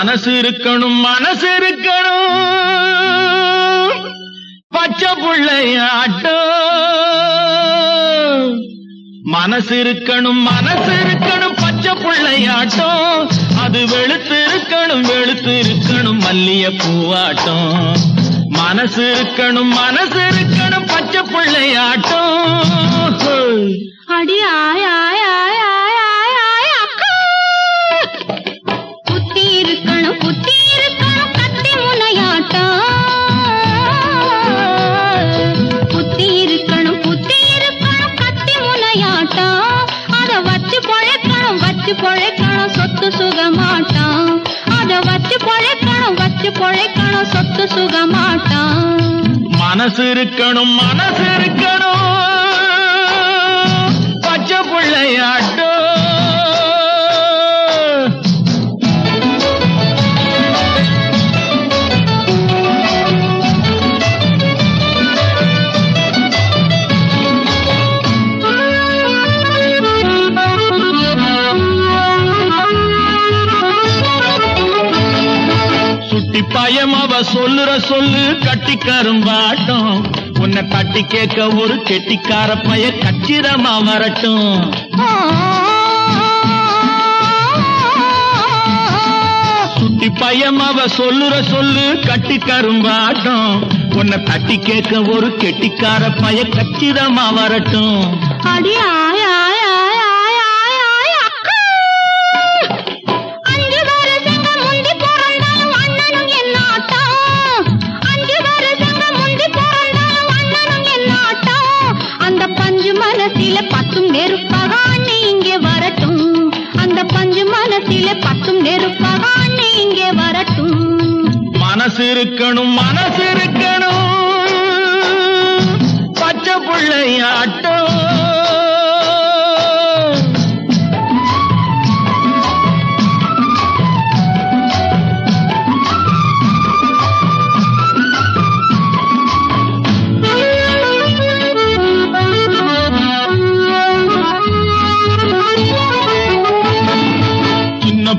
மனசு இருக்கணும் மனசு இருக்கணும் பச்சை புள்ளையாட்டம் மனசு இருக்கணும் பச்சை புள்ளையாட்டம் அது வெளுத்து இருக்கணும் மல்லிய பூவாட்டம் மனசு இருக்கணும் பச்சை புள்ளையாட்டம் அடி ஆய் ஆய் ஆய் ஆய் ஆய் ஆய் அக்கா புத்தி இருக்கணும் கத்தி முனையாட்டம் புத்தி இருக்கணும் கத்தி முனையாட்டம் அத வச்சு பொழைக்கணும் சொத்து சுகமாட்டம் அத வச்சு பொழைக்கணும் சொத்து சுகமாட்டம் மனசு இருக்கணும் பச்சை புள்ளையாட்டம் சுட்டி பயம் அவ சொல்லுற சொல்லு கட்டி கரும்பாட்டம் உன்னை தட்டி கேட்க ஒரு கெட்டிக்கார பைய கச்சிதமா வரட்டும் சுட்டி பயம் அவ சொல்லுற சொல்லு கட்டி கரும்பாட்டம் உன்னை தட்டி கேட்க ஒரு கெட்டிக்கார பைய கச்சிதமா வரட்டும் அடி ஆய் ஆய் ஆய் ஆய் ஆய் ஆய் அக்கா அஞ்சு வருஷங்க முந்தி பிறந்தாலும் அண்ணனும் என்னாட்டம் அஞ்சு வருஷங்க முந்தி பிறந்தாலும் அண்ணனும் என்னாட்டம் அந்த பஞ்சு மனசில பத்தும் நெருப்பாக அண்ணி இங்கே வரட்டும் அந்த பஞ்சு மனசில பத்தும் நெருப்பாக அண்ணி இங்கே வரட்டும் மனசு இருக்கணும் பச்சை புள்ளையாட்டம்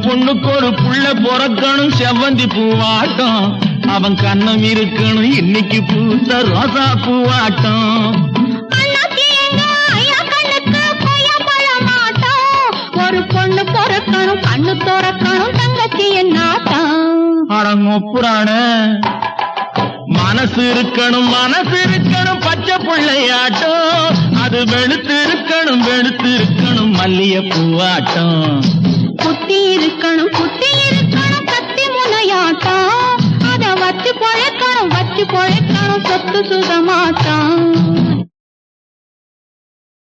பொண்ணுக்கு ஒரு புள்ள பொறக்கணும் செவ்வந்தி பூவாட்டம் அவன் கண்ணம் இருக்கணும் இன்னைக்கு பூத்த ரோசா பூவாட்டம் ஒரு பொண்ணு பொறக்கணும் கண்ணு துறக்கணும் தங்கச்சி என்னாட்டம் அடங்கொப்புறான மனசு இருக்கணும் பச்சை புள்ளையாட்டம் அது வெளுத்து இருக்கணும் மல்லிய பூவாட்டம் புத்தி இருக்கணும் கத்தி முனையாட்டம் அத வச்சு பொழைக்கணும் சொத்து சுகமாட்டம்